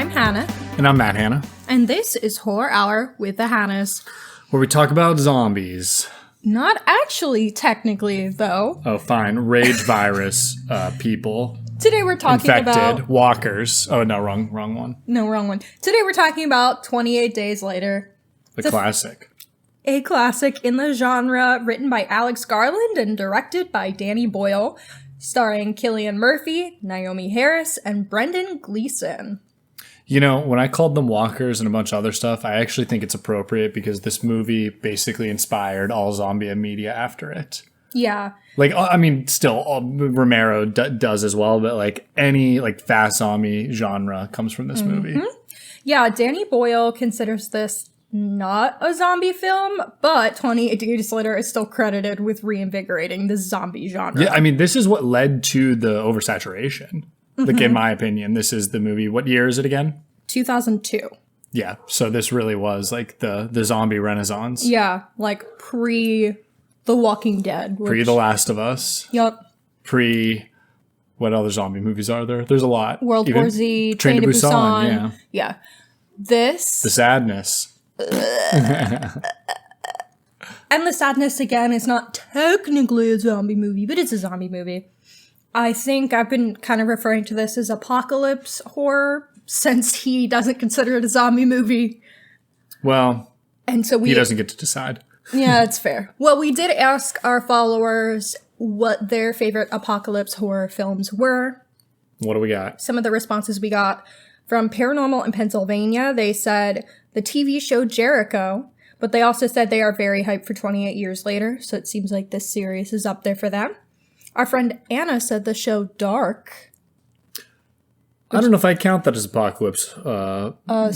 I'm Hannah. And I'm Matt Hanna. And this is Horror Hour with the Hannas. Where we talk about zombies. Not actually, technically, though. Oh, fine. Rage virus people. Today we're talking Infected. Walkers. Oh, no, wrong one. No, wrong one. Today we're talking about 28 Days Later. The classic. A classic in the genre, written by Alex Garland and directed by Danny Boyle, starring Cillian Murphy, Naomi Harris, and Brendan Gleeson. You know, when I called them walkers and a bunch of other stuff, I actually think it's appropriate because this movie basically inspired all zombie media after it. Yeah. Like, I mean, still, Romero does as well, but like any like fast zombie genre comes from this movie. Yeah, Danny Boyle considers this not a zombie film, but 28 Days Later is still credited with reinvigorating the zombie genre. Yeah, I mean, this is what led to the oversaturation. Like, in my opinion, this is the movie. What year is it again? 2002. Yeah, so this really was like the zombie renaissance. Yeah, like pre The Walking Dead. Pre The Last of Us. Yup. Pre, what other zombie movies are there? There's a lot. World War Z, Train to Busan. Yeah. This. The Sadness. And The Sadness, again, is not technically a zombie movie, but it's a zombie movie. I think I've been kind of referring to this as apocalypse horror since he doesn't consider it a zombie movie. Well, and so he doesn't get to decide. Yeah, that's fair. Well, we did ask our followers what their favorite apocalypse horror films were. What do we got? Some of the responses we got from Paranormal in Pennsylvania, they said the TV show Jericho, but they also said they are very hyped for 28 Years Later, so it seems like this series is up there for them. Our friend Anna said the show Dark. I don't know if I count that as apocalypse.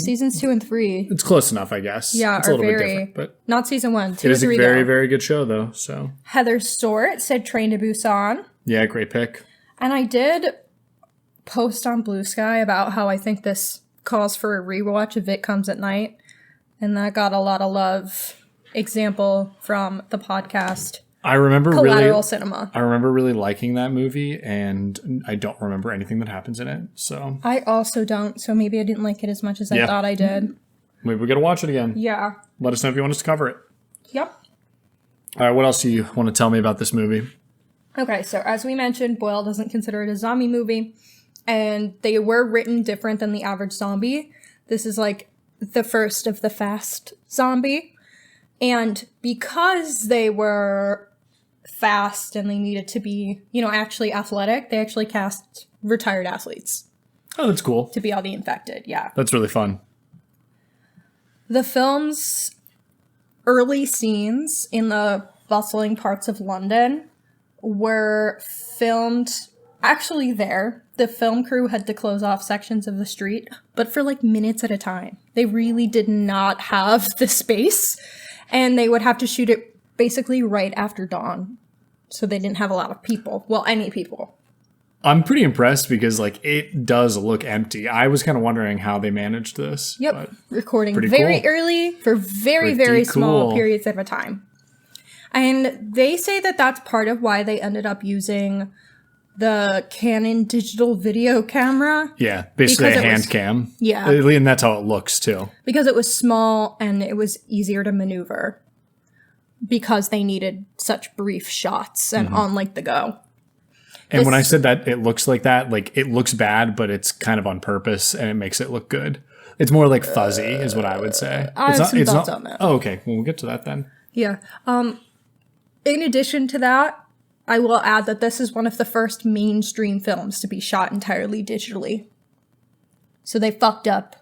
Seasons 2 and 3. It's close enough, I guess. Yeah, it's a little bit different, but not season 1. 2 it is 3, a very, though. very good show, though. So Heather Stewart said Train to Busan. Yeah, great pick. And I did post on Blue Sky about how I think this calls for a rewatch if It Comes at Night, and that got a lot of love. Example from the podcast. I remember Collateral Cinema. I remember really liking that movie, and I don't remember anything that happens in it. So I also don't. So maybe I didn't like it as much as I thought I did. Maybe we gotta watch it again. Yeah. Let us know if you want us to cover it. Yep. All right. What else do you want to tell me about this movie? Okay. So as we mentioned, Boyle doesn't consider it a zombie movie, and they were written different than the average zombie. This is like the first of the fast zombie, and because they were fast and they needed to be, actually athletic, they actually cast retired athletes. Oh, that's cool. To be all the infected, yeah. That's really fun. The film's early scenes in the bustling parts of London were filmed actually there. The film crew had to close off sections of the street, but for like minutes at a time. They really did not have the space, and they would have to shoot it basically right after dawn. So they didn't have a lot of people. Well, any people. I'm pretty impressed because, like, it does look empty. I was kind of wondering how they managed this. Yep. Recording very early for very small periods of a time. And they say that that's part of why they ended up using the Canon digital video camera. Yeah, basically a hand cam. Yeah. And that's how it looks, too. Because it was small and it was easier to maneuver. Because they needed such brief shots and on like the go. And when I said that it looks like that, like it looks bad, but it's kind of on purpose and it makes it look good. It's more like fuzzy is what I would say. I have some thoughts on that. Oh, okay. Well, we'll get to that then. Yeah. In addition to that, I will add that this is one of the first mainstream films to be shot entirely digitally. So they fucked up.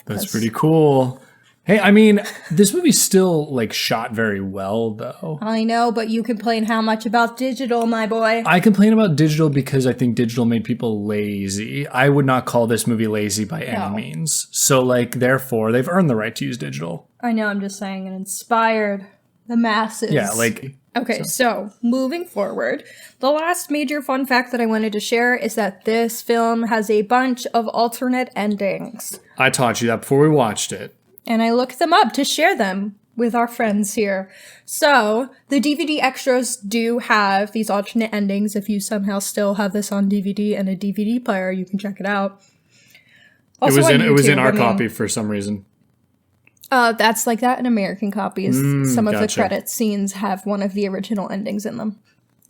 That's pretty cool. Hey, I mean, this movie's still, like, shot very well, though. I know, but you complain how much about digital, my boy. I complain about digital because I think digital made people lazy. I would not call this movie lazy by any means. So, like, therefore, they've earned the right to use digital. I know, I'm just saying it inspired the masses. Yeah, like... Okay, so moving forward, the last major fun fact that I wanted to share is that this film has a bunch of alternate endings. I taught you that before we watched it. And I looked them up to share them with our friends here. So, the DVD extras do have these alternate endings. If you somehow still have this on DVD and a DVD player, you can check it out. Also it was in YouTube, our copy for some reason. That's like that in American copies. Some of the gotcha. credit scenes have one of the original endings in them.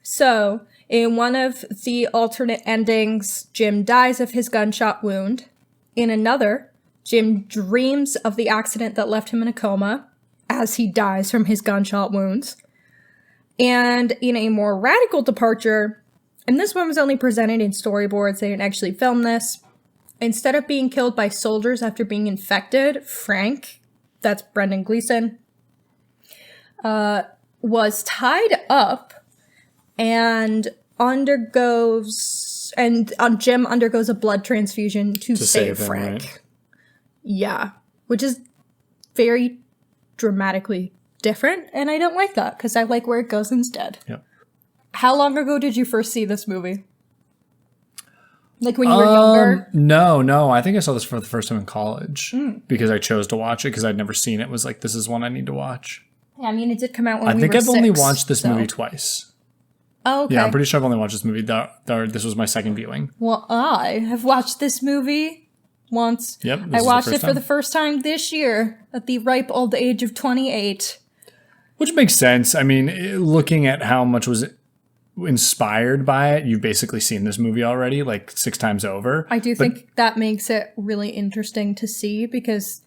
So, in one of the alternate endings, Jim dies of his gunshot wound. In another, Jim dreams of the accident that left him in a coma as he dies from his gunshot wounds. And in a more radical departure, and this one was only presented in storyboards, they didn't actually film this. Instead of being killed by soldiers after being infected, Frank, that's Brendan Gleeson, was tied up and Jim undergoes a blood transfusion to save him, Frank. right? Yeah, which is very dramatically different, and I don't like that because I like where it goes instead. Yep. How long ago did you first see this movie? Like when you were younger? No. I think I saw this for the first time in college because I chose to watch it because I'd never seen it. It was like, this is one I need to watch. Yeah, I mean, it did come out when we were I think I've 6, only watched this movie twice. Oh, okay. Yeah, I'm pretty sure I've only watched this movie. This was my second viewing. Well, I have watched this movie once. Yep. I watched it for the first time this year at the ripe old age of 28. Which makes sense. I mean, looking at how much was inspired by it, you've basically seen this movie already like 6 times over. I do think that makes it really interesting to see because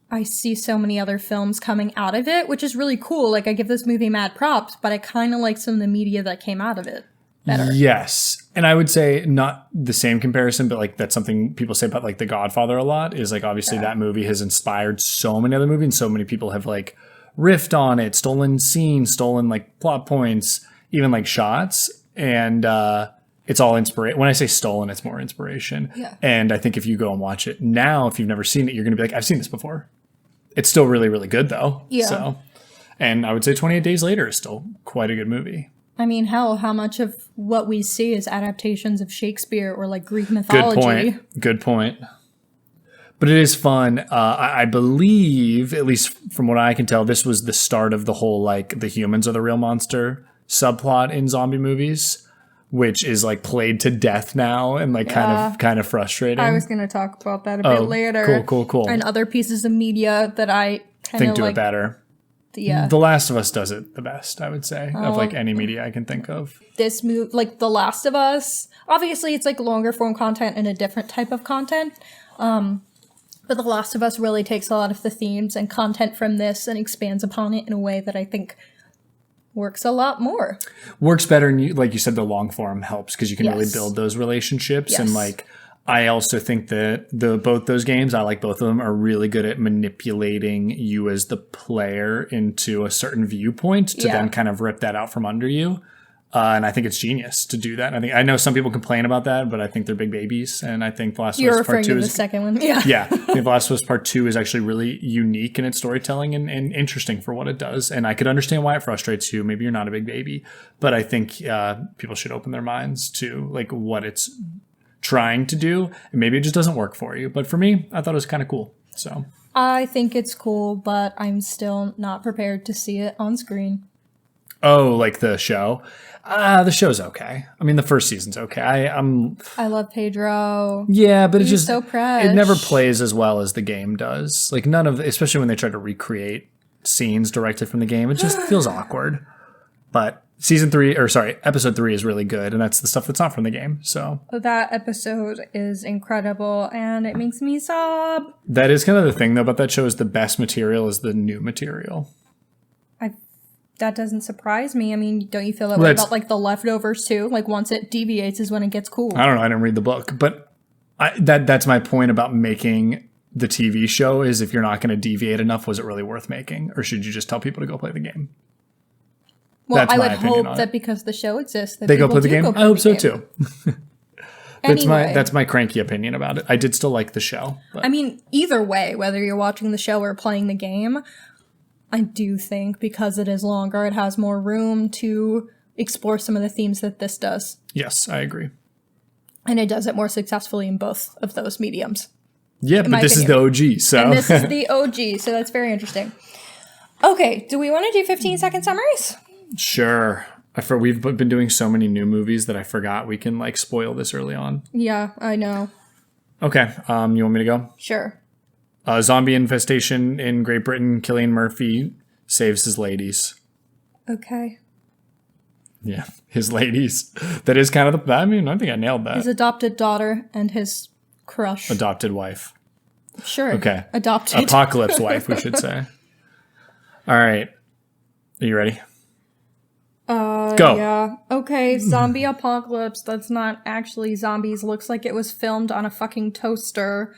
I see so many other films coming out of it, which is really cool. Like, I give this movie mad props, but I kind of like some of the media that came out of it better. Yes. And I would say not the same comparison, but like that's something people say about like The Godfather a lot is like obviously that movie has inspired so many other movies and so many people have like riffed on it, stolen scenes, stolen like plot points, even like shots. And it's all inspiration. When I say stolen, it's more inspiration. Yeah. And I think if you go and watch it now, if you've never seen it, you're going to be like, I've seen this before. It's still really, really good though. Yeah. So, and I would say 28 Days Later is still quite a good movie. I mean, hell, how much of what we see is adaptations of Shakespeare or like Greek mythology? Good point. But it is fun. I believe, at least from what I can tell, this was the start of the whole like the humans are the real monster subplot in zombie movies, which is like played to death now and like kind of frustrating. I was going to talk about that a bit later. Cool. And other pieces of media that I kind think of do like, it better. Yeah. The Last of Us does it the best, I would say, of like any media I can think of. This move, like The Last of Us, obviously it's like longer form content and a different type of content. But The Last of Us really takes a lot of the themes and content from this and expands upon it in a way that I think works a lot more. Works better, and like you said, the long form helps because you can really build those relationships. Yes. And like, I also think that both those games, I like both of them, are really good at manipulating you as the player into a certain viewpoint to then kind of rip that out from under you. And I think it's genius to do that. And I know some people complain about that, but I think they're big babies. And I think The Last of Us Part 2 is the second one. Yeah. Yeah. I think The Last of Us Part 2 is actually really unique in its storytelling and interesting for what it does. And I could understand why it frustrates you. Maybe you're not a big baby, but I think people should open their minds to like what it's trying to do. And maybe it just doesn't work for you. But for me, I thought it was kind of cool. So I think it's cool, but I'm still not prepared to see it on screen. Oh, like the show? The show's okay. I mean, the first season's okay. I love Pedro. Yeah, but He's so fresh. It never plays as well as the game does. Like none of, especially when they try to recreate scenes directly from the game, it just feels awkward. But episode 3 is really good, and that's the stuff that's not from the game. So that episode is incredible, and it makes me sob. That is kind of the thing though about that show is the best material is the new material. That doesn't surprise me. I mean, don't you feel that way about like The Leftovers too? Like once it deviates is when it gets cool. I don't know. I didn't read the book, but that's my point about making the TV show is if you're not going to deviate enough, was it really worth making? Or should you just tell people to go play the game? Well, I would hope that because the show exists, that they go play the game. I hope so too. Anyway. That's my cranky opinion about it. I did still like the show. But. I mean, either way, whether you're watching the show or playing the game, I do think because it is longer, it has more room to explore some of the themes that this does. Yes, I agree. And it does it more successfully in both of those mediums. Yeah, but this is the OG, so. And this is the OG, so that's very interesting. Okay, do we want to do 15-second summaries? Sure. We've been doing so many new movies that I forgot we can like spoil this early on. Yeah, I know. Okay. You want me to go? Sure. Zombie infestation in Great Britain. Cillian Murphy saves his ladies. Okay. Yeah, his ladies. That is kind of I think I nailed that. His adopted daughter and his crush. Adopted wife. Sure. Okay. Adopted. Apocalypse wife, we should say. All right. Are you ready? Go. Yeah. Okay, zombie apocalypse. That's not actually zombies. Looks like it was filmed on a fucking toaster,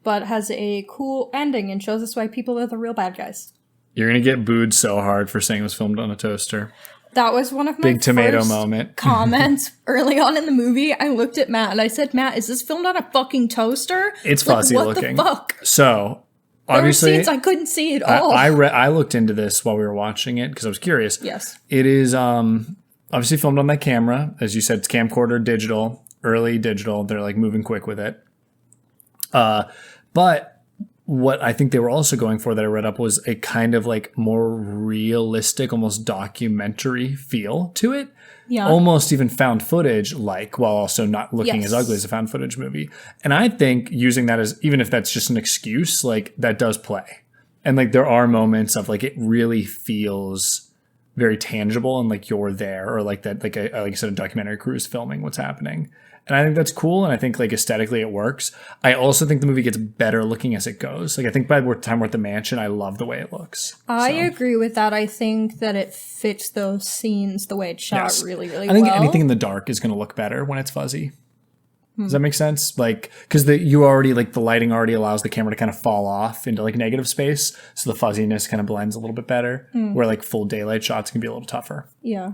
but has a cool ending and shows us why people are the real bad guys. You're going to get booed so hard for saying it was filmed on a toaster. That was one of my big tomato moment comments early on in the movie. I looked at Matt and I said, Matt, is this filmed on a fucking toaster? It's fuzzy looking. What the fuck? So, obviously, there were scenes I couldn't see at all. I looked into this while we were watching it because I was curious. Yes. It is obviously filmed on that camera. As you said, it's camcorder digital, early digital. They're like moving quick with it. But what I think they were also going for that I read up was a kind of like more realistic, almost documentary feel to it. Yeah. Almost even found footage like, while also not looking as ugly as a found footage movie. And I think using that as, even if that's just an excuse, like that does play. And like there are moments of like it really feels very tangible and like you're there, or like that, like I said, a documentary crew is filming what's happening. And I think that's cool. And I think like aesthetically it works. I also think the movie gets better looking as it goes. Like I think by the time we're at the mansion, I love the way it looks. I agree with that. I think that it fits those scenes the way it's shot really, really well. I think anything in the dark is going to look better when it's fuzzy. Does that make sense? Like, because the lighting already allows the camera to kind of fall off into like negative space. So the fuzziness kind of blends a little bit better, where like full daylight shots can be a little tougher. Yeah.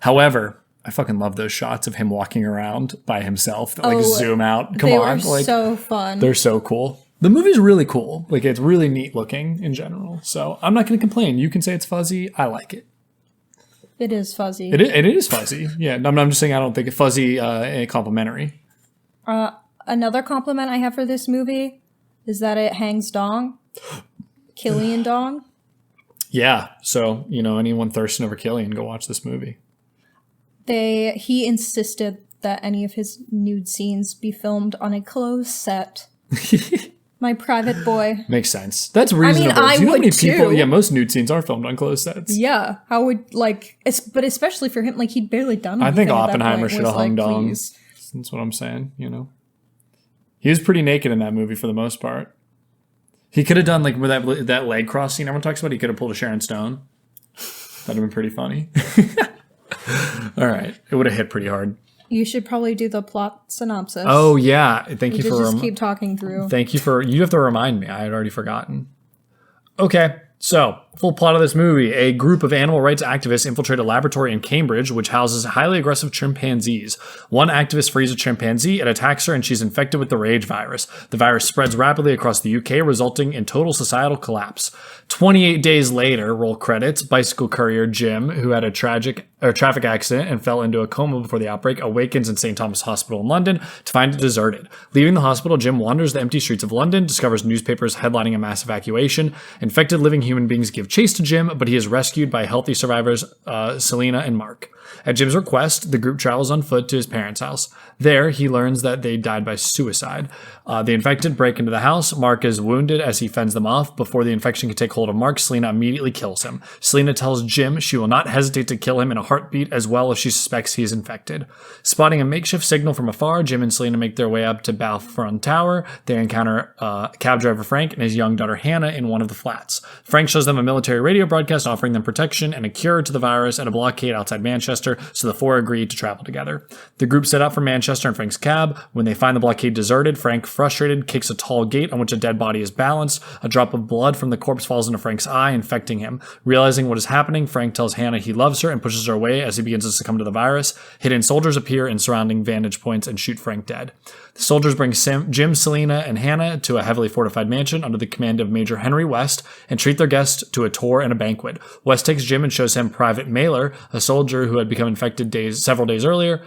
However, I fucking love those shots of him walking around by himself that like zoom out. Come on. They were so fun. They're so cool. The movie's really cool. Like it's really neat looking in general. So I'm not going to complain. You can say it's fuzzy. I like it. It is fuzzy. It is fuzzy. Yeah. I'm just saying I don't think it's fuzzy complimentary. Another compliment I have for this movie is that it hangs dong. Cillian dong. Yeah. So, anyone thirsting over Cillian, go watch this movie. He insisted that any of his nude scenes be filmed on a closed set. My private boy. Makes sense. That's reasonable. I mean, I would too. Yeah, most nude scenes are filmed on closed sets. Yeah, I would but especially for him, like he'd barely done anything. I think Oppenheimer should have hung dong. That's what I'm saying. He was pretty naked in that movie for the most part. He could have done like with that leg cross scene everyone talks about. He could have pulled a Sharon Stone. That'd have been pretty funny. All right, it would have hit pretty hard. You should probably do the plot synopsis. Oh yeah, thank you for just keep talking through. Thank you for you have to remind me. I had already forgotten. Okay, so full plot of this movie: a group of animal rights activists infiltrate a laboratory in Cambridge, which houses highly aggressive chimpanzees. One activist frees a chimpanzee, it attacks her, and she's infected with the rage virus. The virus spreads rapidly across the UK, resulting in total societal collapse. 28 days later, roll credits, bicycle courier Jim, who had a traffic accident and fell into a coma before the outbreak, awakens in St. Thomas Hospital in London to find it deserted. Leaving the hospital, Jim wanders the empty streets of London, discovers newspapers headlining a mass evacuation. Infected living human beings give chase to Jim, but he is rescued by healthy survivors Selena and Mark. At Jim's request, the group travels on foot to his parents' house. There, he learns that they died by suicide. The infected break into the house. Mark is wounded as he fends them off. Before the infection can take hold of Mark, Selena immediately kills him. Selena tells Jim she will not hesitate to kill him in a heartbeat, as well if she suspects he is infected. Spotting a makeshift signal from afar, Jim and Selena make their way up to Balfron Tower. They encounter cab driver Frank and his young daughter Hanna in one of the flats. Frank shows them a military radio broadcast offering them protection and a cure to the virus at a blockade outside Manchester, so the four agree to travel together. The group set out for Manchester in Frank's cab. When they find the blockade deserted, Frank, frustrated, kicks a tall gate on which a dead body is balanced. A drop of blood from the corpse falls into Frank's eye, infecting him. Realizing what is happening, Frank tells Hanna he loves her and pushes her away as he begins to succumb to the virus. Hidden soldiers appear in surrounding vantage points and shoot Frank dead. The soldiers bring Jim, Selena, and Hanna to a heavily fortified mansion under the command of Major Henry West and treat their guests to a tour and a banquet. West takes Jim and shows him Private Mailer, a soldier who had become infected several days earlier.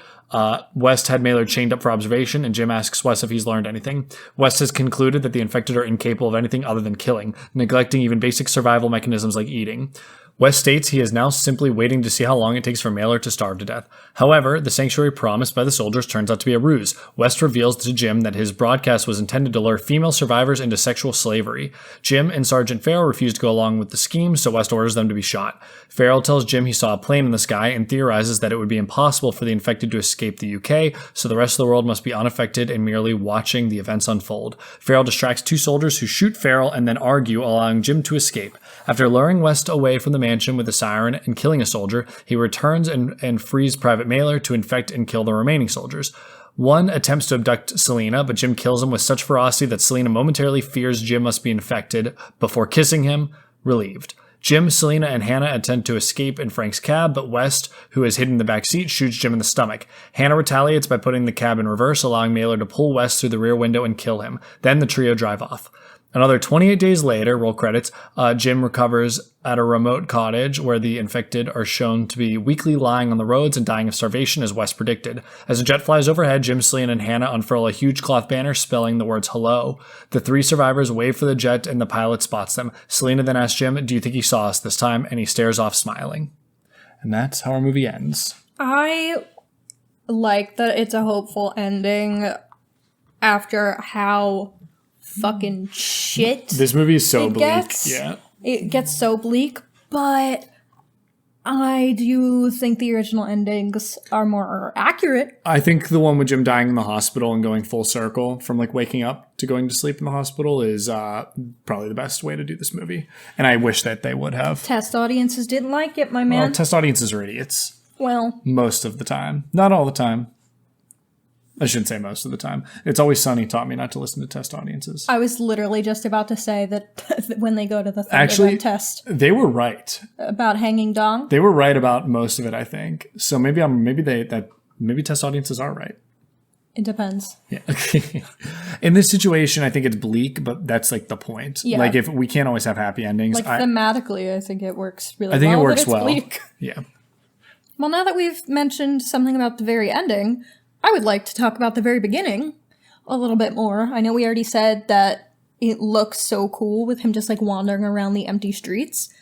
West had Mailer chained up for observation, and Jim asks West if he's learned anything. West has concluded that the infected are incapable of anything other than killing, neglecting even basic survival mechanisms like eating. West states he is now simply waiting to see how long it takes for Mailer to starve to death. However, the sanctuary promised by the soldiers turns out to be a ruse. West reveals to Jim that his broadcast was intended to lure female survivors into sexual slavery. Jim and Sergeant Farrell refuse to go along with the scheme, so West orders them to be shot. Farrell tells Jim he saw a plane in the sky and theorizes that it would be impossible for the infected to escape the UK, so the rest of the world must be unaffected and merely watching the events unfold. Farrell distracts 2 soldiers who shoot Farrell and then argue, allowing Jim to escape. After luring West away from the mansion with a siren and killing a soldier, he returns and frees Private Mailer to infect and kill the remaining soldiers. One attempts to abduct Selena, but Jim kills him with such ferocity that Selena momentarily fears Jim must be infected before kissing him, relieved. Jim, Selena, and Hanna attempt to escape in Frank's cab, but West, who is hidden in the back seat, shoots Jim in the stomach. Hanna retaliates by putting the cab in reverse, allowing Mailer to pull West through the rear window and kill him. Then the trio drive off. Another 28 days later, roll credits, Jim recovers at a remote cottage where the infected are shown to be weakly lying on the roads and dying of starvation as West predicted. As a jet flies overhead, Jim, Cillian, and Hanna unfurl a huge cloth banner spelling the words hello. The 3 survivors wave for the jet and the pilot spots them. Selena then asks Jim, "Do you think he saw us this time?" And he stares off smiling. And that's how our movie ends. I like that it's a hopeful ending after how fucking shit This movie is so bleak. It gets so bleak, but I do think the original endings are more accurate. I think the one with Jim dying in the hospital and going full circle from like waking up to going to sleep in the hospital is probably the best way to do this movie. And I wish that they would have. Test audiences didn't like it, my man. Well, test audiences are idiots. Well, most of the time. Not all the time. I shouldn't say most of the time. It's Always Sunny taught me not to listen to test audiences. I was literally just about to say that when they go to the Thunderbolt test. They were right. About hanging dong? They were right about most of it, I think. So maybe test audiences are right. It depends. Yeah. In this situation, I think it's bleak, but that's like the point. Yeah. Like if we can't always have happy endings. Like thematically, I think it works really well. I think it works but it's well. Bleak. Yeah. Well, now that we've mentioned something about the very ending, I would like to talk about the very beginning a little bit more. I know we already said that it looks so cool with him just like wandering around the empty streets,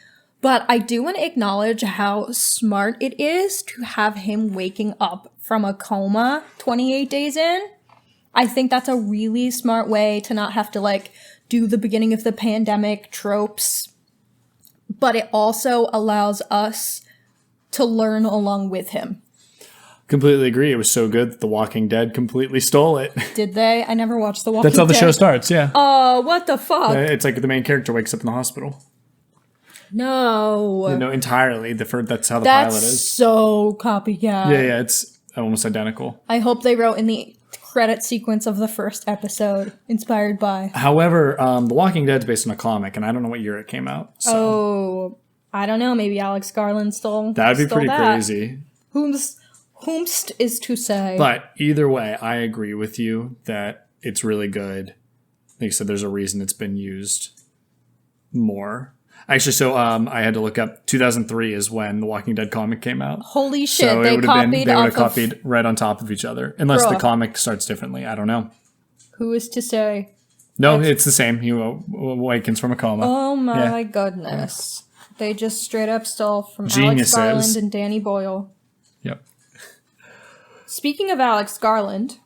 but I do want to acknowledge how smart it is to have him waking up from a coma 28 days in. I think that's a really smart way to not have to like do the beginning of the pandemic tropes, but it also allows us to learn along with him. Completely agree. It was so good that The Walking Dead completely stole it. Did they? I never watched The Walking Dead. That's how the show starts, yeah. Oh, what the fuck? It's like the main character wakes up in the hospital. No. No, entirely. That's how the That's pilot is. So copycat. Yeah, it's almost identical. I hope they wrote in the credit sequence of the first episode, inspired by. However, The Walking Dead is based on a comic, and I don't know what year it came out. So. Oh, I don't know. Maybe Alex Garland stole That would be pretty that. crazy. Whomst is to say. But either way, I agree with you that it's really good. Like I said, there's a reason it's been used more. Actually, so I had to look up 2003 is when the Walking Dead comic came out. Holy shit, so they would have copied right on top of each other. Unless the comic starts differently. I don't know. Who is to say? No, it's the same. He awakens from a coma. Oh my goodness. They just straight up stole from Alex Garland and Danny Boyle. Yep. Speaking of Alex Garland.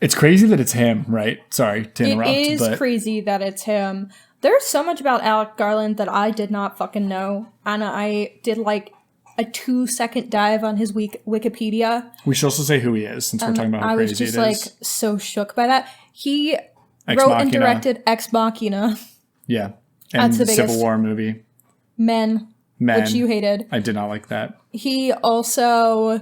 It's crazy that it's him, right? Sorry to interrupt. It is crazy that it's him. There's so much about Alex Garland that I did not fucking know. And I did like a 2-second dive on his Wikipedia. We should also say who he is since we're talking about how crazy it is. I was just like so shook by that. He wrote and directed Ex Machina. Yeah. And the Civil War movie. Men. Which you hated. I did not like that. He also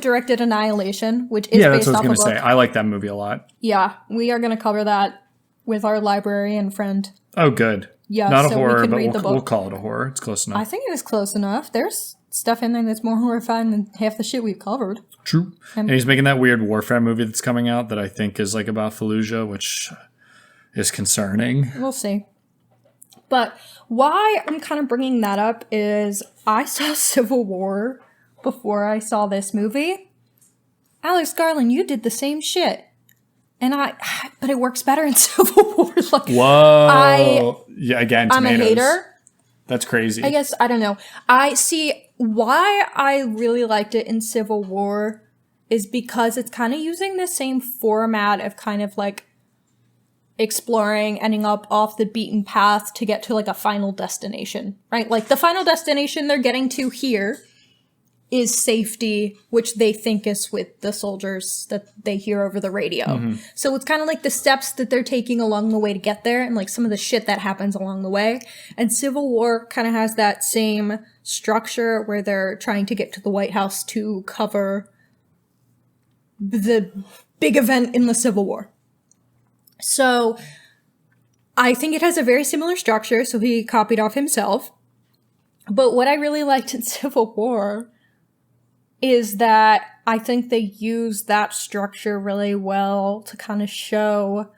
directed Annihilation, which is based off a book. Yeah, that's what I was going to say. I like that movie a lot. Yeah, we are going to cover that with our librarian friend. Oh, good. Yeah, not a horror, but we'll call it a horror. It's close enough. I think it was close enough. There's stuff in there that's more horrifying than half the shit we've covered. True. And he's making that weird warfare movie that's coming out that I think is like about Fallujah, which is concerning. We'll see. But why I'm kind of bringing that up is I saw Civil War before I saw this movie. Alex Garland, you did the same shit. And but it works better in Civil War. Like, whoa. Yeah, again, tomatoes. I'm a hater. That's crazy. I guess, I don't know. I see why I really liked it in Civil War is because it's kind of using the same format of kind of like exploring, ending up off the beaten path to get to like a final destination, right? Like the final destination they're getting to here is safety, which they think is with the soldiers that they hear over the radio. So it's kind of like the steps that they're taking along the way to get there and like some of the shit that happens along the way. And Civil War kind of has that same structure where they're trying to get to the White House to cover the big event in the Civil War. So I think it has a very similar structure, so he copied off himself. But what I really liked in Civil War is that I think they use that structure really well to kind of show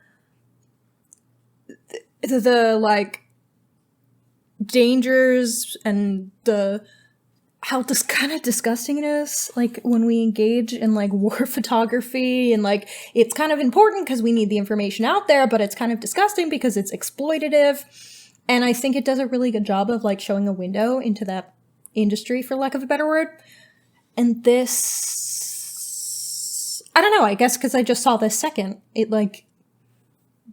the like dangers and the how this kind of disgusting it is, like when we engage in like war photography, and like it's kind of important because we need the information out there, but it's kind of disgusting because it's exploitative. And I think it does a really good job of like showing a window into that industry, for lack of a better word. And this, I don't know, I guess because I just saw this second, it like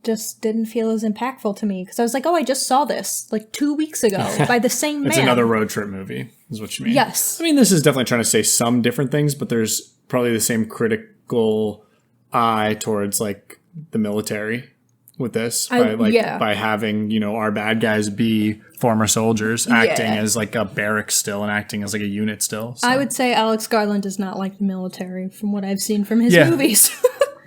just didn't feel as impactful to me because I was like, oh, I just saw this like 2 weeks ago by the same man. It's another road trip movie, is what you mean. Yes. I mean, this is definitely trying to say some different things, but there's probably the same critical eye towards like the military with this by having, you know, our bad guys be former soldiers acting as like a barracks still and acting as like a unit still. So. I would say Alex Garland does not like the military from what I've seen from his movies.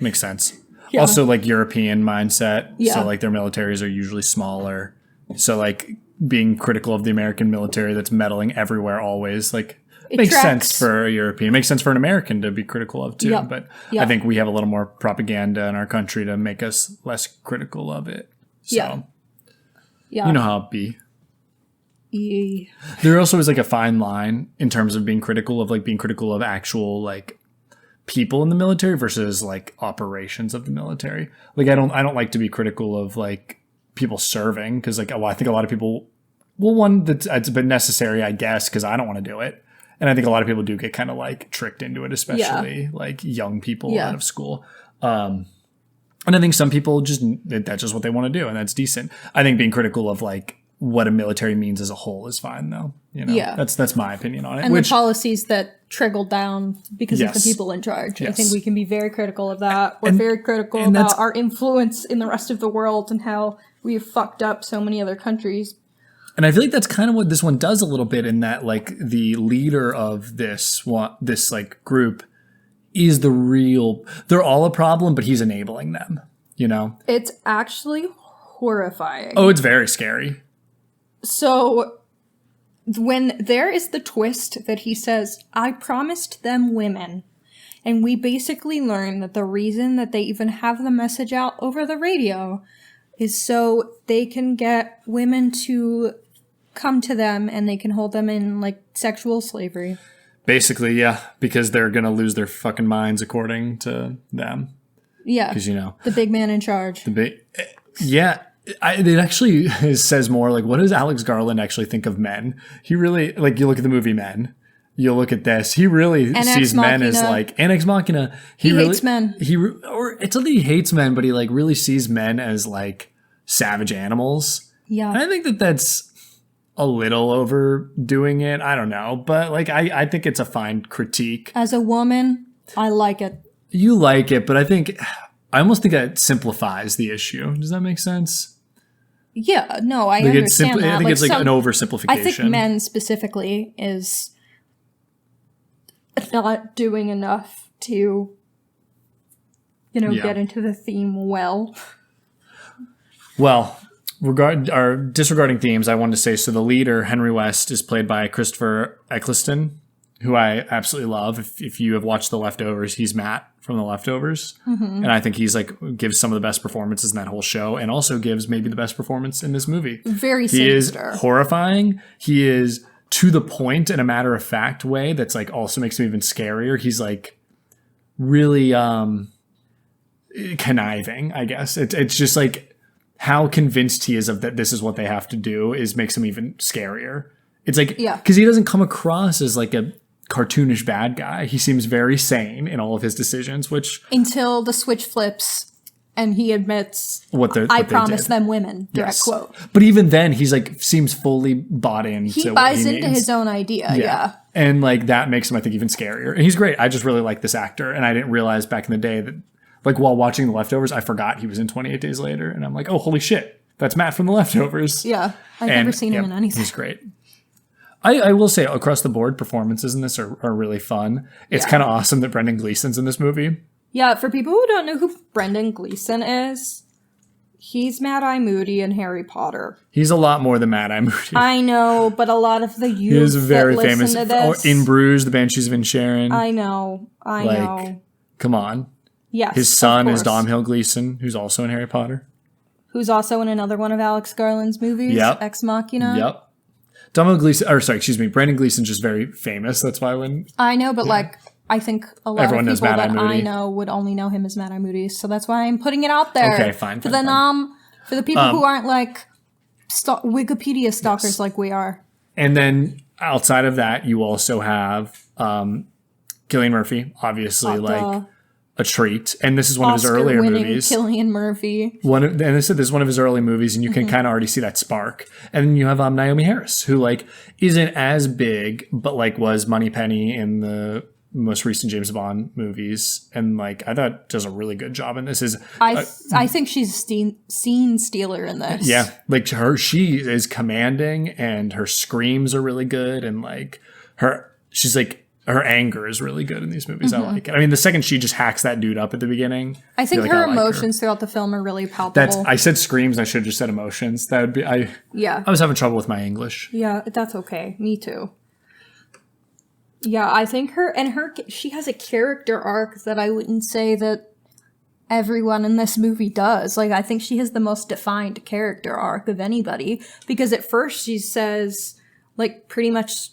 Makes sense. Yeah. Also, like, European mindset. Yeah. So, like, their militaries are usually smaller. So, like, being critical of the American military that's meddling everywhere always, like, makes sense for a European. It makes sense for an American to be critical of, too. Yep. But Yep. I think we have a little more propaganda in our country to make us less critical of it. So, you know how it be. Yeah. There also is, like, a fine line in terms of being critical of, like, actual, like, people in the military versus like operations of the military. Like I don't like to be critical of like people serving because like, well, I think a lot of people, well, one that's it's a bit necessary, I guess, because I don't want to do it, and I think a lot of people do get kind of like tricked into it, especially like young people out of school. And I think some people that's just what they want to do, and that's decent. I think being critical of like what a military means as a whole is fine, though. You know, that's my opinion on it. And the policies that trickle down because of the people in charge. Yes. I think we can be very critical of that. We're very critical about our influence in the rest of the world and how we've fucked up so many other countries. And I feel like that's kind of what this one does a little bit, in that like the leader of this like group is they're all a problem, but he's enabling them, you know? It's actually horrifying. Oh, it's very scary. So when there is the twist that he says, I promised them women, and we basically learn that the reason that they even have the message out over the radio is so they can get women to come to them and they can hold them in like sexual slavery. Basically, yeah, because they're going to lose their fucking minds according to them. Yeah. Because, you know, the big man in charge. Yeah. It actually says more like, what does Alex Garland actually think of men? He really, like, you look at the movie Men, you look at this, he really sees men as like, Ex Machina. He hates men. Or it's not that he hates men, but he like really sees men as like savage animals. Yeah. And I think that's a little overdoing it. I don't know. But like, I think it's a fine critique. As a woman, I like it. You like it, but I almost think that simplifies the issue. Does that make sense? Yeah, no, I understand that. I think it's like an oversimplification. I think men specifically is not doing enough to, get into the theme well. Well, disregarding themes, I wanted to say, so the leader, Henry West, is played by Christopher Eccleston, who I absolutely love. If you have watched The Leftovers, he's Matt from The Leftovers. Mm-hmm. And I think he's like, gives some of the best performances in that whole show, and also gives maybe the best performance in this movie. Very sinister. He is horrifying. He is to the point in a matter of fact way that's like also makes him even scarier. He's like really conniving, I guess. It's just like, how convinced he is of that this is what they have to do makes him even scarier. It's like, Yeah. because he doesn't come across as like a cartoonish bad guy. He seems very sane in all of his decisions, which until the switch flips and he admits, what I they promised did. them women, direct quote. But even then, he's like, seems fully bought in. He buys into his own idea, yeah. And like, that makes him, I think, even scarier. And he's great. I just really like this actor. And I didn't realize back in the day that, like, while watching The Leftovers, I forgot he was in 28 Days Later. And I'm like, oh, holy shit. That's Matt from The Leftovers. Yeah. I've never seen him in anything. He's great. I will say, across the board, performances in this are really fun. It's kind of awesome that Brendan Gleeson's in this movie. Yeah, for people who don't know who Brendan Gleeson is, he's Mad-Eye Moody in Harry Potter. He's a lot more than Mad-Eye Moody. I know, but a lot of the youth he is very that famous. listen to this, In Bruges, The Banshees of Inisherin. I know. Come on. Yes, his son is Domhnall Gleeson, who's also in Harry Potter. Who's also in another one of Alex Garland's movies, Ex Machina. Yep. Domhnall Gleeson, Brendan Gleeson's just very famous. That's why when... I know, but like, I think a lot Everyone of people that Moody. I know would only know him as Mad-Eye Moody, so that's why I'm putting it out there. Okay, fine. For the people who aren't like Wikipedia stalkers like we are. And then outside of that, you also have Cillian Murphy, obviously, like a treat. And this is one of his earlier movies. Cillian Murphy. And they said this is one of his early movies, and you can kind of already see that spark. And then you have Naomi Harris, who like isn't as big, but like was Moneypenny in the most recent James Bond movies, and like I thought does a really good job in this. I think she's a scene stealer in this. Yeah, like she is commanding, and her screams are really good, and like her anger is really good in these movies. I like it. I mean, the second she just hacks that dude up at the beginning, I think her emotions throughout the film are really palpable. I said screams. I should have just said emotions. That would be I was having trouble with my English. Yeah, that's okay. Me too. Yeah, I think she has a character arc that I wouldn't say that everyone in this movie does. Like, I think she has the most defined character arc of anybody, because at first she says, like, pretty much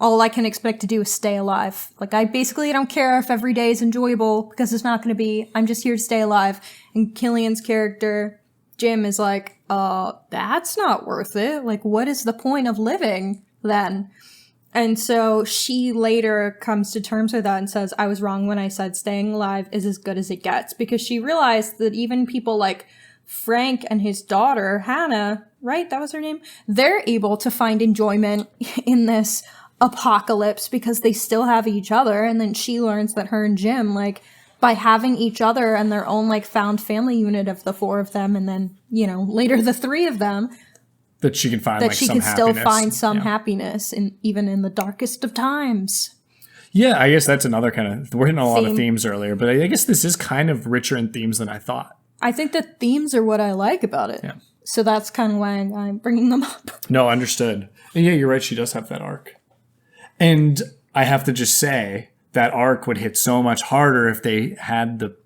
all I can expect to do is stay alive. Like, I basically don't care if every day is enjoyable, because it's not going to be. I'm just here to stay alive. And Cillian's character, Jim, is like, that's not worth it. Like, what is the point of living then? And so she later comes to terms with that and says, I was wrong when I said staying alive is as good as it gets. Because she realized that even people like Frank and his daughter, Hanna, right? That was her name? They're able to find enjoyment in this apocalypse because they still have each other. And then she learns that her and Jim, like, by having each other and their own, like, found family unit of the four of them, and then, you know, later the three of them, that she can find, that like, she some can still happiness. find some happiness, even in the darkest of times. Yeah, I guess that's another kind of... We're hitting a lot of themes earlier, but I guess this is kind of richer in themes than I thought. I think the themes are what I like about it. Yeah. So that's kind of why I'm bringing them up. No, understood. And yeah, you're right. She does have that arc. And I have to just say, that arc would hit so much harder if they had the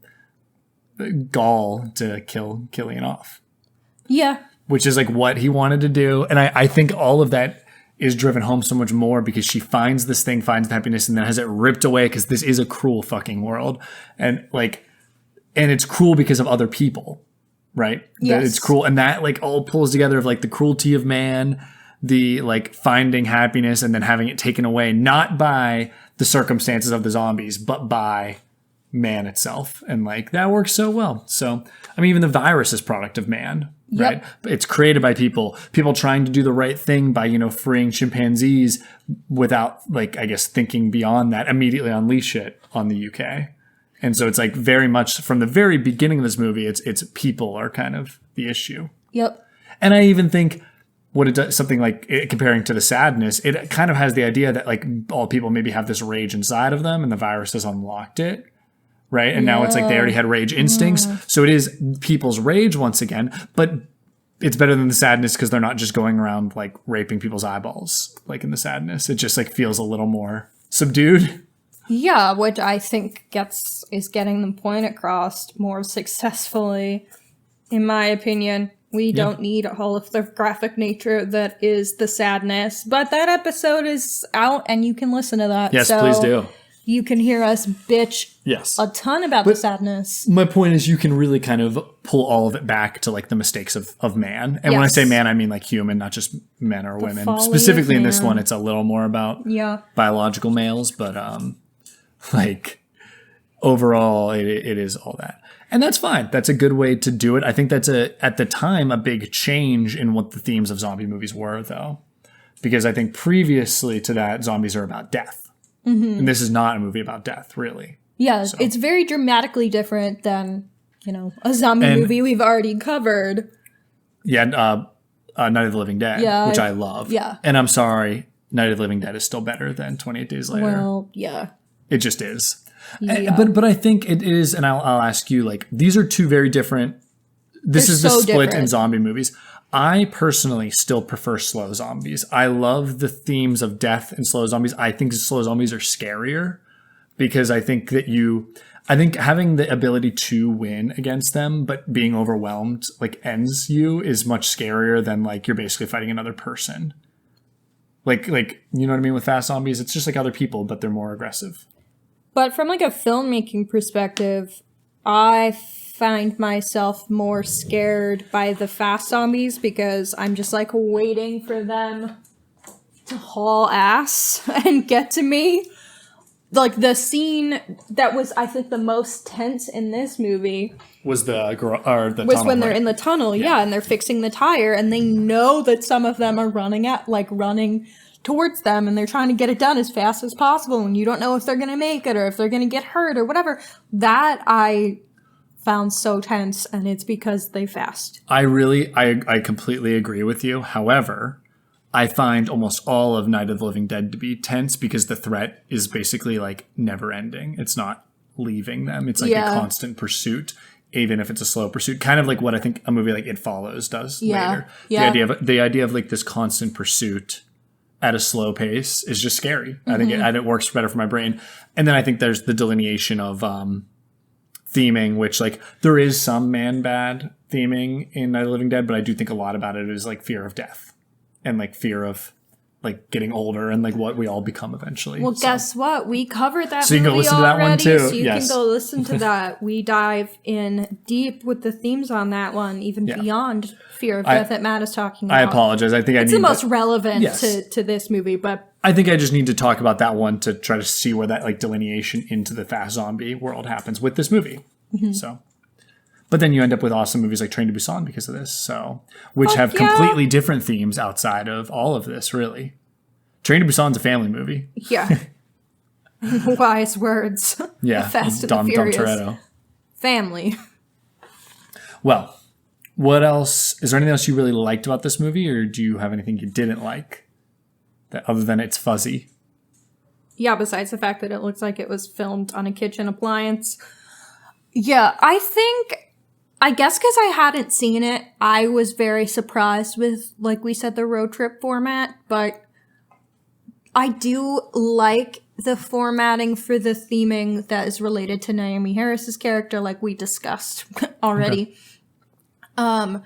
gall to kill Cillian off. Yeah. Which is like what he wanted to do. And I think all of that is driven home so much more because she finds this thing, finds the happiness, and then has it ripped away because this is a cruel fucking world. And like, and it's cruel because of other people, right? Yes. That it's cruel. And that like all pulls together of like the cruelty of man, the like finding happiness and then having it taken away, not by the circumstances of the zombies, but by man itself. And like that works so well. So, I mean, even the virus is product of man, right? It's created by people trying to do the right thing by, you know, freeing chimpanzees without like, I guess, thinking beyond that, immediately unleash it on the UK. And so it's like very much from the very beginning of this movie, it's people are kind of the issue. Yep. And I even think what it does, something like it, comparing to the sadness, it kind of has the idea that like all people maybe have this rage inside of them and the virus has unlocked it. Right. And now it's like they already had rage instincts. So it is people's rage once again, but it's better than the sadness because they're not just going around like raping people's eyeballs. Like in the sadness, it just like feels a little more subdued. Yeah, which I think is getting the point across more successfully, in my opinion. We don't need all of the graphic nature that is the sadness, but that episode is out and you can listen to that. Yes, so please do. you can hear us bitch Yes. a ton about the sadness. My point is you can really kind of pull all of it back to like the mistakes of man. And when I say man, I mean like human, not just men or women. Specifically in this one, it's a little more about biological males, but like overall it is all that. And that's fine. That's a good way to do it. I think that's at the time a big change in what the themes of zombie movies were though. Because I think previously to that, zombies are about death. Mm-hmm. And this is not a movie about death, really. Yeah, so. It's very dramatically different than, a zombie movie we've already covered. Yeah, Night of the Living Dead, which I love. Yeah. And I'm sorry, Night of the Living Dead is still better than 28 Days Later. Well, yeah. It just is. Yeah. But I think it is, and I'll ask you, like, these are two very different... This is the split in zombie movies. I personally still prefer slow zombies. I love the themes of death and slow zombies. I think slow zombies are scarier because I think that having the ability to win against them, but being overwhelmed, like ends you is much scarier than like you're basically fighting another person. Like, you know what I mean? With fast zombies, it's just like other people, but they're more aggressive. But from like a filmmaking perspective, I find myself more scared by the fast zombies because I'm just like waiting for them to haul ass and get to me. Like the scene that was, I think, the most tense in this movie was the tunnel, when they're in the tunnel, and they're fixing the tire, and they know that some of them are running towards them, and they're trying to get it done as fast as possible, and you don't know if they're gonna make it or if they're gonna get hurt or whatever. That I found so tense, and it's because they fast. I completely agree with you. However, I find almost all of Night of the Living Dead to be tense because the threat is basically like never ending. It's not leaving them. It's like a constant pursuit, even if it's a slow pursuit. Kind of like what I think a movie like It Follows does later. Yeah. The idea of like this constant pursuit at a slow pace is just scary. Mm-hmm. I think it works better for my brain. And then I think there's the delineation of theming, which like there is some man bad theming in Night of the Living Dead, but I do think a lot about it is like fear of death and like fear of like getting older and like what we all become eventually. Well, guess what? We covered that so you can go listen to that one too. So you can go listen to that. We dive in deep with the themes on that one, even beyond fear of death that Matt is talking about. I apologize. I think it's the most relevant to this movie, but I think I just need to talk about that one to try to see where that like delineation into the fast zombie world happens with this movie. Mm-hmm. So, but then you end up with awesome movies like Train to Busan because of this. So, which have completely different themes outside of all of this, really. Train to Busan's a family movie. Yeah. Wise words. Yeah. Fast and the Furious. Dom Toretto. Family. Well, what else? Is there anything else you really liked about this movie, or do you have anything you didn't like that other than it's fuzzy? Yeah, besides the fact that it looks like it was filmed on a kitchen appliance. Yeah, I guess because I hadn't seen it, I was very surprised with, like we said, the road trip format, but I do like the formatting for the theming that is related to Naomi Harris's character, like we discussed already. Okay.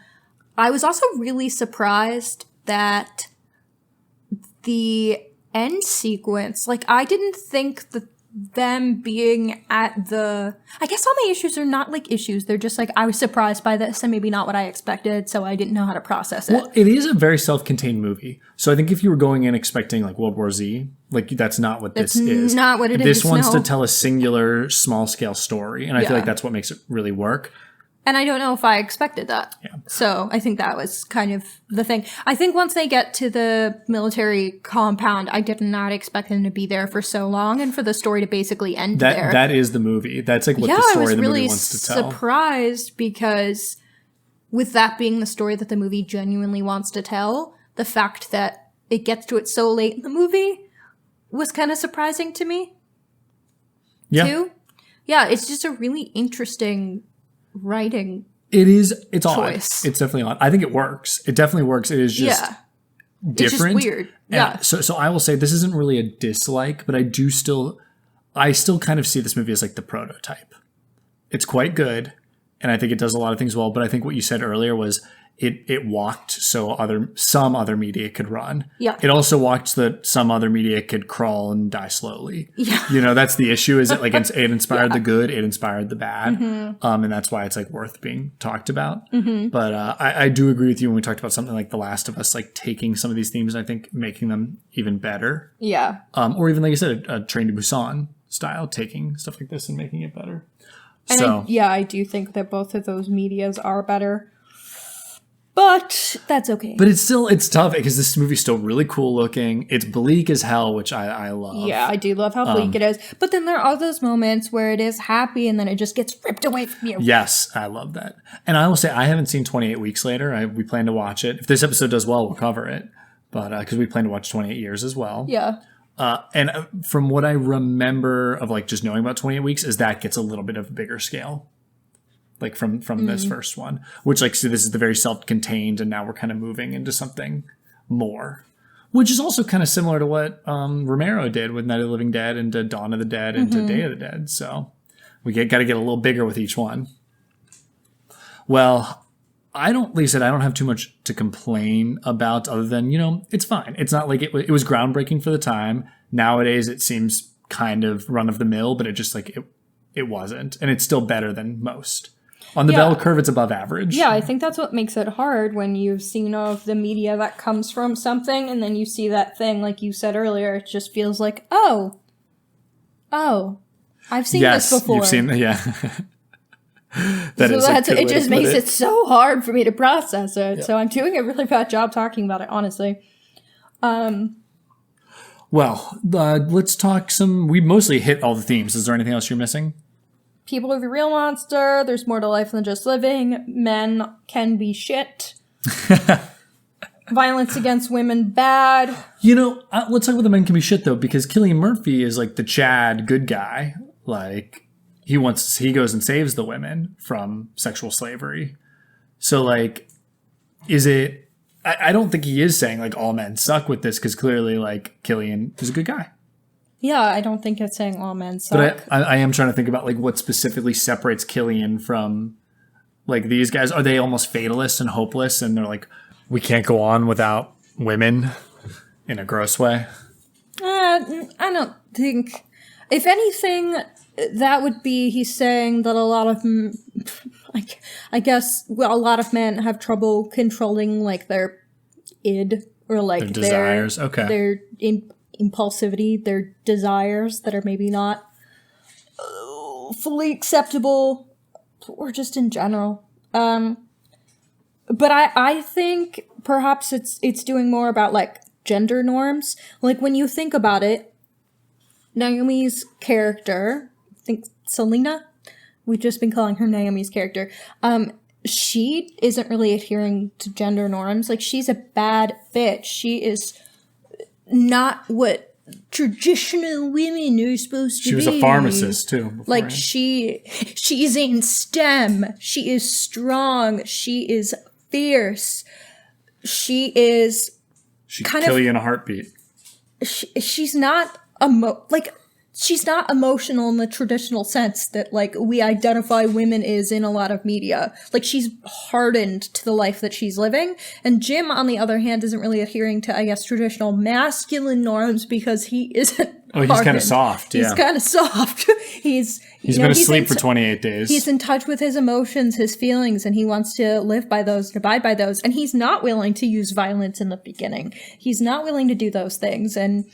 I was also really surprised that the end sequence, like I didn't think that them being at the... I guess all my issues are not like issues. They're just like, I was surprised by this and maybe not what I expected, so I didn't know how to process it. Well, it is a very self-contained movie. So I think if you were going in expecting like World War Z, like that's not what this is. It's not what it is. This wants to tell a singular, small-scale story, and I feel like that's what makes it really work. And I don't know if I expected that. Yeah. So I think that was kind of the thing. I think once they get to the military compound, I did not expect them to be there for so long and for the story to basically end there. That is the movie. That's like what the story the movie wants to tell. I was really surprised because with that being the story that the movie genuinely wants to tell, the fact that it gets to it so late in the movie was kind of surprising to me. Yeah. Too. Yeah, it's just a really interesting writing it's choice. Odd. It's definitely odd. I think it works. It definitely works. It is just different. It's just weird. Yeah. So I will say this isn't really a dislike, but I still kind of see this movie as like the prototype. It's quite good, and I think it does a lot of things well, but I think what you said earlier was it walked so some other media could run. Yeah. It also walked so that some other media could crawl and die slowly. Yeah. You know, that's the issue, is it like it inspired the good, it inspired the bad. And that's why it's like worth being talked about. But I do agree with you when we talked about something like The Last of Us, like taking some of these themes and I think making them even better. Yeah. Or even, like I said, a Train to Busan style, taking stuff like this and making it better. And So I do think that both of those medias are better. But that's okay. but it's tough because this movie's still really cool looking. It's bleak as hell, which I love. Yeah, I do love how bleak it is. But then there are those moments where it is happy and then it just gets ripped away from you. Yes, I love that. And I will say, I haven't seen 28 Weeks Later. We plan to watch it. If this episode does well, we'll cover it. But because we plan to watch 28 Years as well. Yeah. And from what I remember of like just knowing about 28 Weeks is that gets a little bit of a bigger scale. Like from this first one, which like, so this is the very self-contained, and now we're kind of moving into something more, which is also kind of similar to what Romero did with Night of the Living Dead and to Dawn of the Dead and to Day of the Dead. So we got to get a little bigger with each one. Well, like I said, I don't have too much to complain about other than, you know, it's fine. It's not like it was groundbreaking for the time. Nowadays it seems kind of run of the mill, but it just like it wasn't, and it's still better than most. On the bell curve, it's above average. Yeah, I think that's what makes it hard when you've seen all of the media that comes from something, and then you see that thing, like you said earlier, it just feels like, oh, I've seen this before. You've seen, yeah. It just makes it so hard for me to process it. Yep. So I'm doing a really bad job talking about it, honestly. Well, let's talk we mostly hit all the themes. Is there anything else you're missing? People are the real monster. There's more to life than just living. Men can be shit. Violence against women, bad. You know, let's talk about the men can be shit, though, because Cillian Murphy is like the Chad good guy. Like, he goes and saves the women from sexual slavery. So, like, is it... I don't think he is saying, like, all men suck with this, because clearly, like, Cillian is a good guy. Yeah, I don't think it's saying all men suck. But I am trying to think about like what specifically separates Cillian from like these guys. Are they almost fatalist and hopeless, and they're like, we can't go on without women in a gross way? I don't think. If anything, that would be he's saying that a lot of, I guess, well, a lot of men have trouble controlling like their id or like their desires. Their impulsivity, their desires that are maybe not fully acceptable, or just in general. But I think perhaps it's doing more about like gender norms. Like when you think about it, Naomi's character, I think Selena, we've just been calling her Naomi's character. She isn't really adhering to gender norms. Like she's a bad bitch. She is not what traditional women are supposed to be. She was a pharmacist too. Like she's in STEM. She is strong. She is fierce. She can kill you in a heartbeat. She's not she's not emotional in the traditional sense that like we identify women is in a lot of media. Like she's hardened to the life that she's living. And Jim, on the other hand, isn't really adhering to, I guess, traditional masculine norms because he isn't. Oh, he's kind of soft. Yeah. He's kind of soft. He's been asleep for 28 days. He's in touch with his emotions, his feelings, and he wants to live by those and abide by those. And he's not willing to use violence in the beginning. He's not willing to do those things. And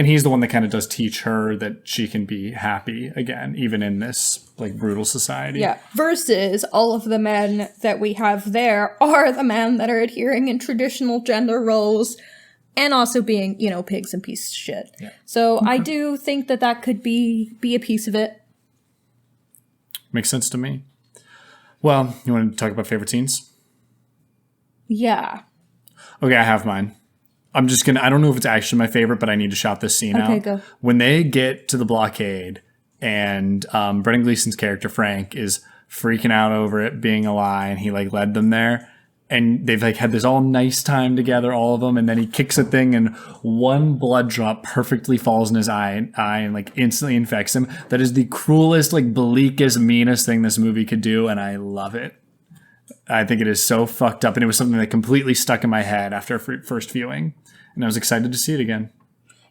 he's the one that kind of does teach her that she can be happy again, even in this like brutal society. Yeah. Versus all of the men that we have there are the men that are adhering in traditional gender roles and also being, you know, pigs and pieces of shit. Yeah. So I do think that could be a piece of it. Makes sense to me. Well, you want to talk about favorite scenes? Yeah. Okay, I have mine. I'm just I don't know if it's actually my favorite, but I need to shout this scene out. Okay, go. When they get to the blockade and Brendan Gleeson's character, Frank, is freaking out over it being a lie, and he like led them there, and they've like had this all nice time together, all of them, and then he kicks a thing and one blood drop perfectly falls in his eye and like instantly infects him. That is the cruelest, like bleakest, meanest thing this movie could do, and I love it. I think it is so fucked up. And it was something that completely stuck in my head after first viewing. And I was excited to see it again.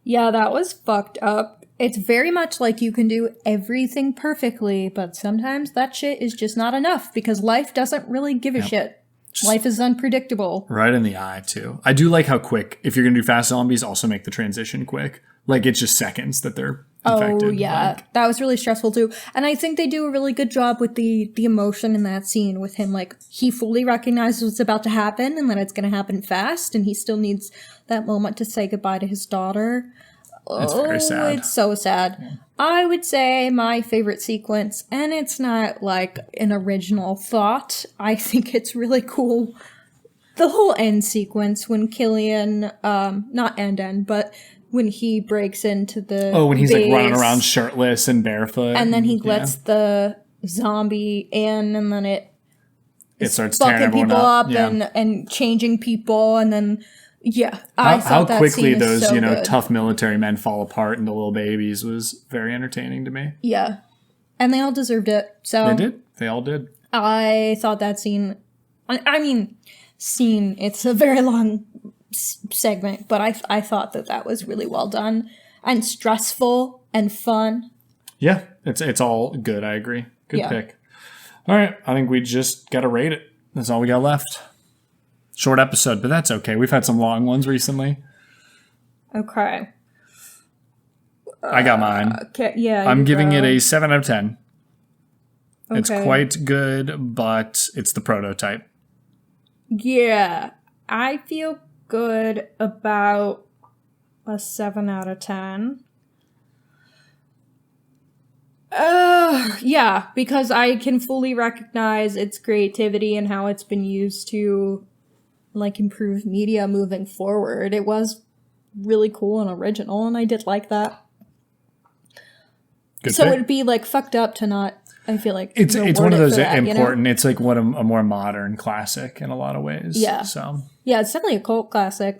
Yeah, that was fucked up. It's very much like you can do everything perfectly, but sometimes that shit is just not enough because life doesn't really give a shit. Life is unpredictable. Right in the eye, too. I do like how quick, if you're going to do fast zombies, also make the transition quick. Like, it's just seconds that they're infected. Oh, yeah. Like, that was really stressful, too. And I think they do a really good job with the emotion in that scene with him. Like, he fully recognizes what's about to happen and that it's going to happen fast, and he still needs that moment to say goodbye to his daughter. It's very sad. It's so sad. I would say my favorite sequence, and it's not like an original thought. I think it's really cool. The whole end sequence when Cillian, not end, but when he breaks into the when he's base, like running around shirtless and barefoot. and then he lets the zombie in, and then it starts tearing fucking everyone people up Yeah. and changing people, and then I How thought that quickly scene is those so good. tough military men fall apart into little babies was very entertaining to me. Yeah, and they all deserved it. So They did. They all did. I thought that scene. I mean, scene. It's a very long segment, but I thought that was really well done and stressful and fun. Yeah, it's all good. I agree. Good Yeah. pick. All right, I think we just got to rate it. That's all we got left. Short episode, but that's okay. We've had some long ones recently. Okay. I got mine. Okay. Yeah. I'm you giving go. it a 7 out of 10. Okay. It's quite good, but it's the prototype. Yeah, I feel good about a 7 out of 10. Yeah, because I can fully recognize its creativity and how it's been used to, like, improve media moving forward. It was really cool and original, and I did like that. Good So pick. it'd be, like, fucked up to not, I feel like, It's reward one of it those for that, important. You know? It's like what a more modern classic in a lot of ways. Yeah. So Yeah, it's definitely a cult classic.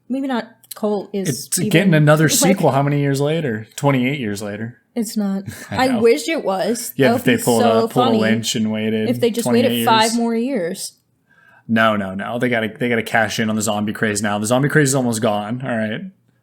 Maybe not cult is it's even, getting another like, sequel. How many years later? 28 years later. It's not. I I know. wish it was. Yeah, That if would they be pulled so a funny Lynch and waited. if they just 28 waited 5 years. more years. No. They gotta cash in on the zombie craze now. The zombie craze is almost gone. All right.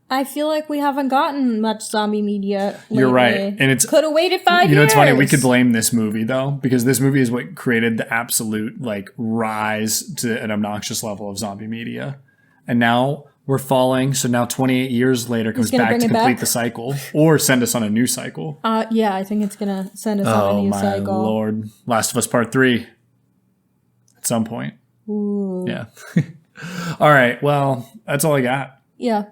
I feel like we haven't gotten much zombie media lately. You're right. And it's could have waited 5 years. You know, it's funny. We could blame this movie though, because this movie is what created the absolute like rise to an obnoxious level of zombie media, and now we're falling. So now 28 years later comes gonna back bring to it complete back? the cycle or send us on a new cycle. Yeah, I think it's gonna send us on Oh a new my cycle. lord! Last of Us Part 3 at some point. Ooh. Yeah. All right. Well, that's all I got. Yeah.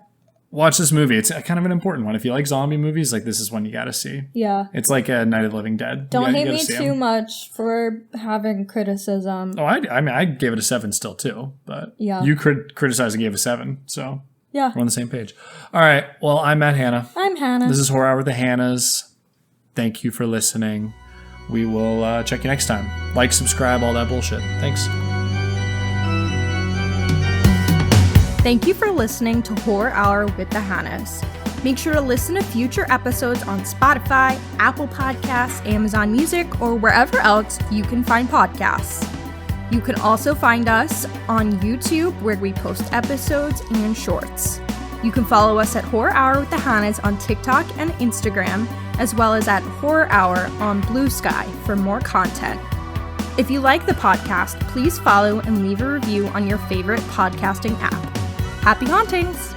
Watch this movie. It's kind of an important one. If you like zombie movies, like this is one you got to see. Yeah. It's like a Night of the Living Dead. Don't You hate gotta me see too 'em. much for having criticism. Oh, I mean, I gave it a 7 still too, but Yeah. you criticized and gave a 7, so Yeah. we're on the same page. All right. Well, I'm Matt Hanna. I'm Hannah. This is Horror Hour with the Hannas. Thank you for listening. We will check you next time. Like, subscribe, all that bullshit. Thanks. Thank you for listening to Horror Hour with the Hannas. Make sure to listen to future episodes on Spotify, Apple Podcasts, Amazon Music, or wherever else you can find podcasts. You can also find us on YouTube, where we post episodes and shorts. You can follow us at Horror Hour with the Hannas on TikTok and Instagram, as well as at Horror Hour on Blue Sky for more content. If you like the podcast, please follow and leave a review on your favorite podcasting app. Happy hauntings!